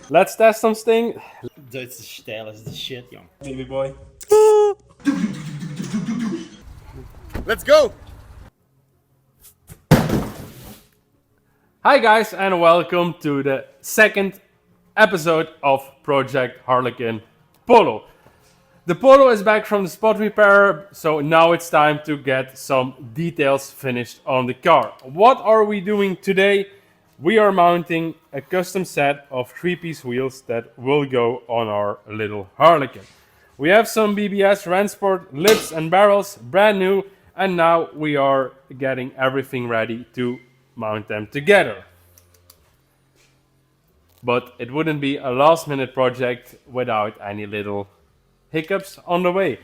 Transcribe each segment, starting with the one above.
Let's test something. Duitse stijl is the shit, jong. Baby boy. Let's go! Hi guys and welcome to the second episode of Project Harlekin Polo. The Polo is back from the spot repair, so now it's time to get some details finished on the car. What are we doing today? We are mounting a custom set of 3-piece wheels that will go on our little Harlekin. We have some BBS Ransport lips and barrels, brand new, and now we are getting everything ready to mount them together. But it wouldn't be a last minute project without any little hiccups on the way.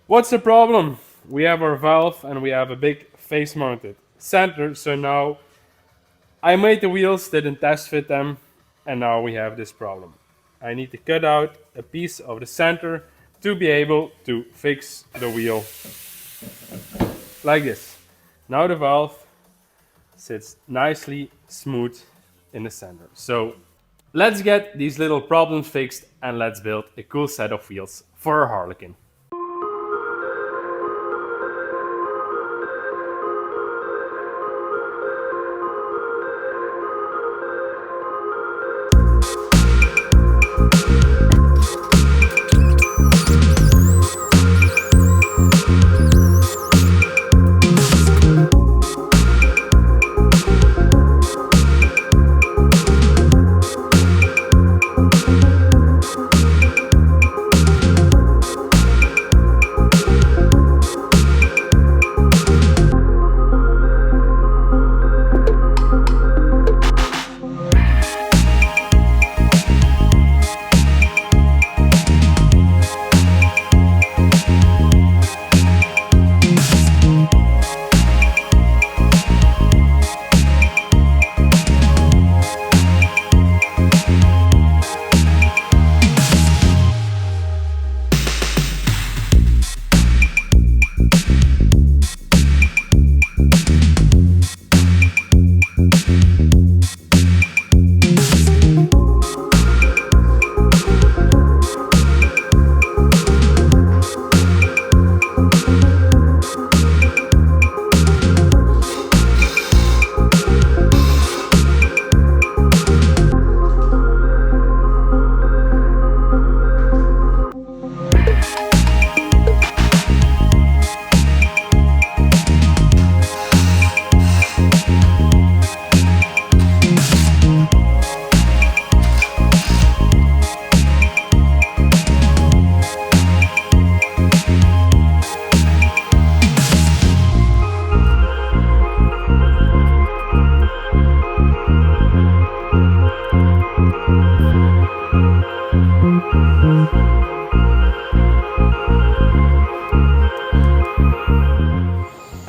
What's the problem? We have our valve and we have a big face mounted center, so now I made the wheels, didn't test fit them, and now we have this problem. I need to cut out a piece of the center to be able to fix the wheel like this. Now the valve sits nicely smooth in the center. So let's get these little problems fixed and let's build a cool set of wheels for our Harlekin.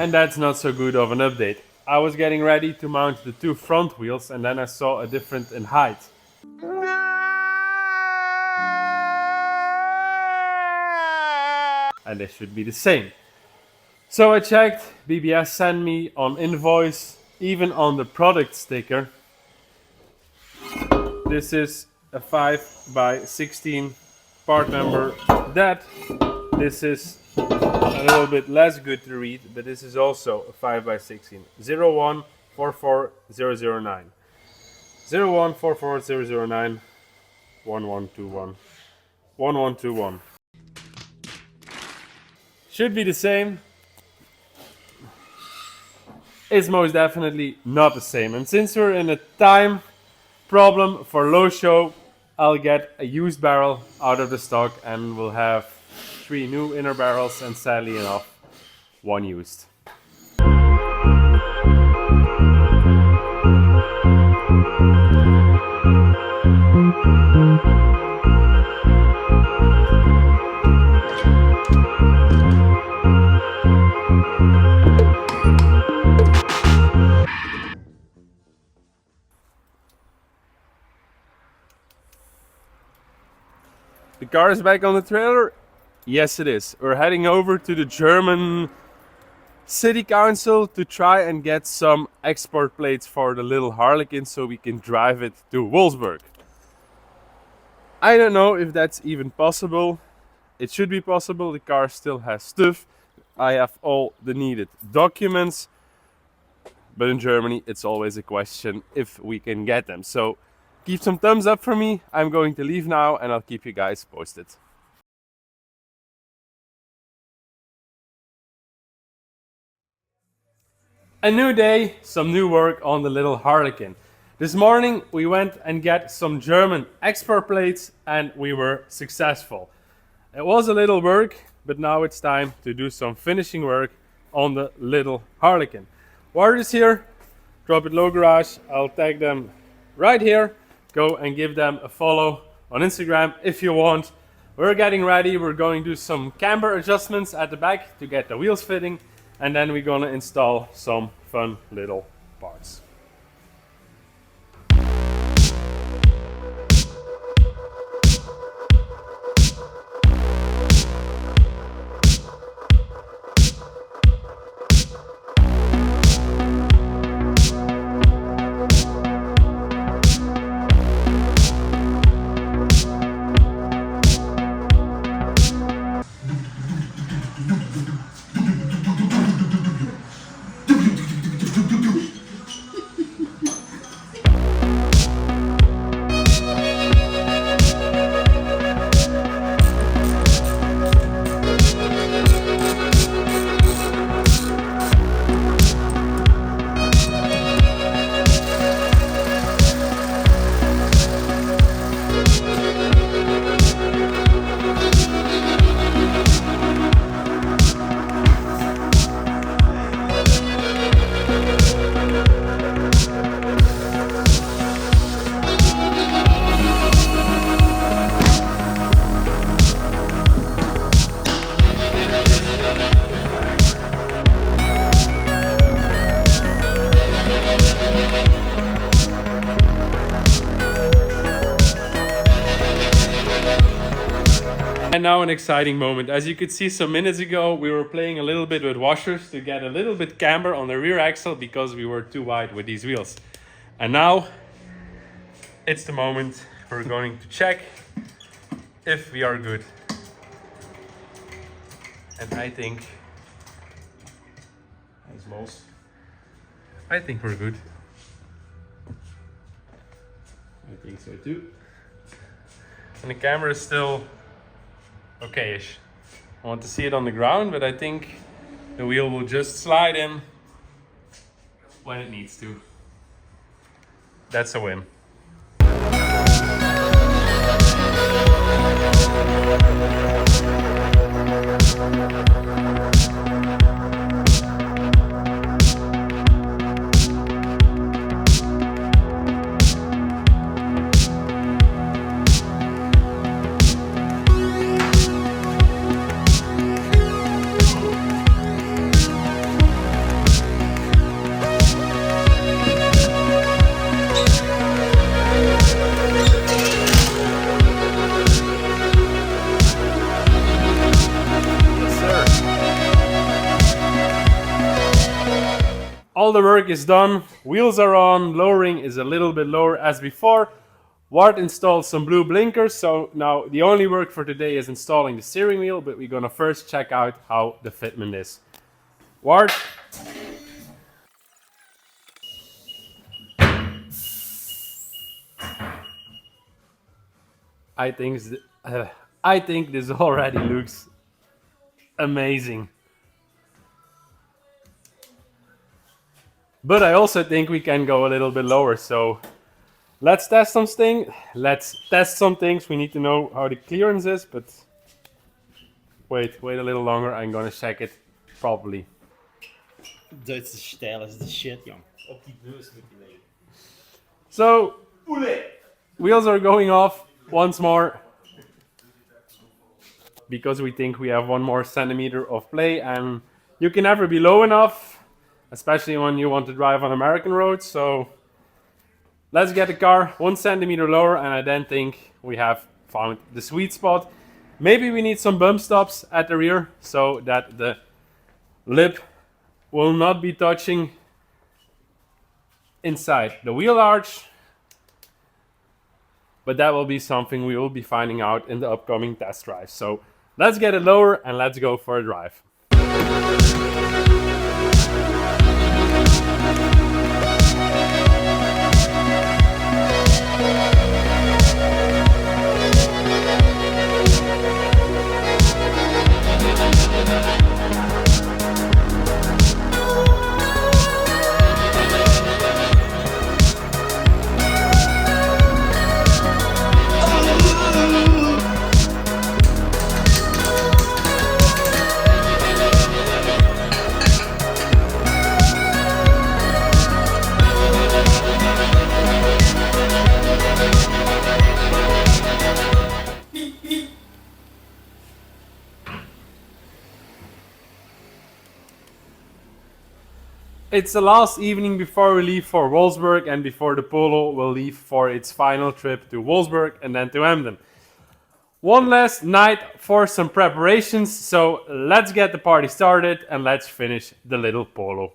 And that's not so good of an update. I was getting ready to mount the two front wheels and then I saw a difference in height. And they should be the same. So I checked, BBS sent me on invoice, even on the product sticker. This is a 5x16 part number. This is a little bit less good to read, but this is also a 5x16. 0144009. 0144009 1121 1121. Should be the same. It's most definitely not the same. And since we're in a time problem for low show, I'll get a used barrel out of the stock and we'll have 3 new inner barrels and sadly enough, 1 used. The car is back on the trailer. Yes, it is. We're heading over to the German city council to try and get some export plates for the little Harlekin so we can drive it to Wolfsburg. I don't know if that's even possible. It should be possible. The car still has stuff. I have all the needed documents. But in Germany, it's always a question if we can get them. So keep some thumbs up for me. I'm going to leave now and I'll keep you guys posted. A new day, some new work on the little Harlekin. This morning we went and got some German export plates and we were successful. It was a little work, but now it's time to do some finishing work on the little Harlekin. Ward is here, Drop It Low Garage. I'll tag them right here. Go and give them a follow on Instagram if you want. We're getting ready. We're going to do some camber adjustments at the back to get the wheels fitting, and then we're gonna install some fun little parts. And now an exciting moment. As you could see some minutes ago, we were playing a little bit with washers to get a little bit camber on the rear axle because we were too wide with these wheels. And now it's the moment we're going to check if we are good. And I think, as most, I think we're good. I think so too. And the camera is still okay-ish. I want to see it on the ground, but I think the wheel will just slide in when it needs to. That's a win. All the work is done, wheels are on, lowering is a little bit lower as before. Ward installed some blue blinkers, so now the only work for today is installing the steering wheel, but we're gonna first check out how the fitment is. Ward. I think this already looks amazing. But I also think we can go a little bit lower, so let's test something. Let's test some things. We need to know how the clearance is, but wait a little longer. I'm gonna check it properly. Duitse stijl is de shit, jong. Op die bus moet je nemen. So, wheels are going off once more because we think we have 1 more centimeter of play, and you can never be low enough, especially when you want to drive on American roads. So let's get the car 1 centimeter lower, and I then think we have found the sweet spot. Maybe we need some bump stops at the rear so that the lip will not be touching inside the wheel arch. but that will be something we will be finding out in the upcoming test drive. So let's get it lower and let's go for a drive. It's the last evening before we leave for Wolfsburg and before the Polo will leave for its final trip to Wolfsburg and then to Emden. One last night for some preparations, so let's get the party started and let's finish the little Polo.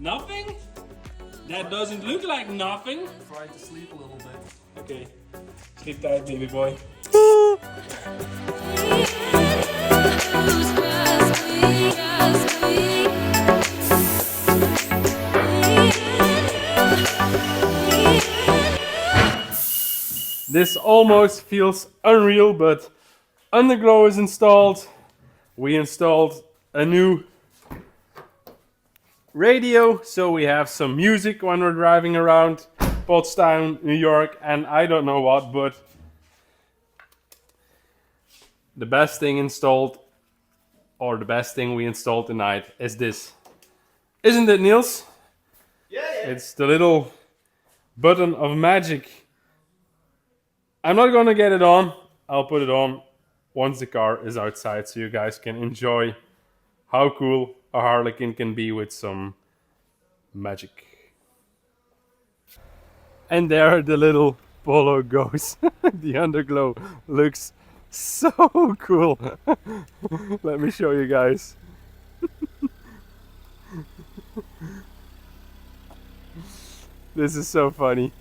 Nothing? That doesn't look like nothing. Trying to sleep a little bit. Okay. Sleep tight, baby boy. This almost feels unreal, but underglow is installed. We installed a new radio, so we have some music when we're driving around Pottstown, New York, and I don't know what, but the best thing installed, or the best thing we installed tonight, is this. Isn't it, Niels? Yeah. It's the little button of magic. I'm not gonna get it on. I'll put it on once the car is outside, so you guys can enjoy how cool a Harlekin can be with some magic. And there the little Polo goes. The underglow looks so cool. Let me show you guys. This is so funny.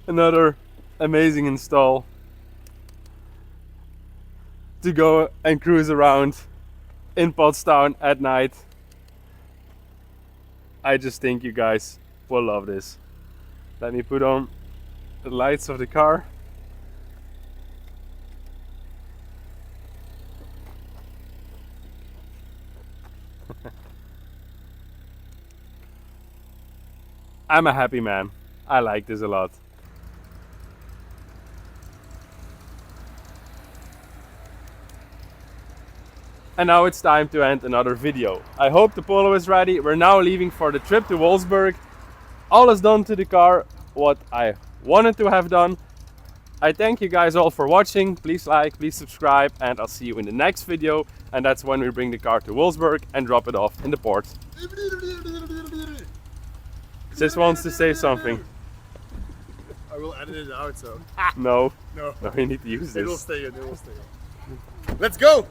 Another amazing install to go and cruise around in Pottstown at night. I just think you guys will love this. Let me put on the lights of the car. I'm a happy man. I like this a lot. And now it's time to end another video. I hope the Polo is ready. We're now leaving for the trip to Wolfsburg. All is done to the car what I wanted to have done. I thank you guys all for watching. Please like, please subscribe, and I'll see you in the next video. And that's when we bring the car to Wolfsburg and drop it off in the port. Sis wants to say something. I will edit it out, so. No, No. no, you need to use this. It will stay in, it will stay in. Let's go!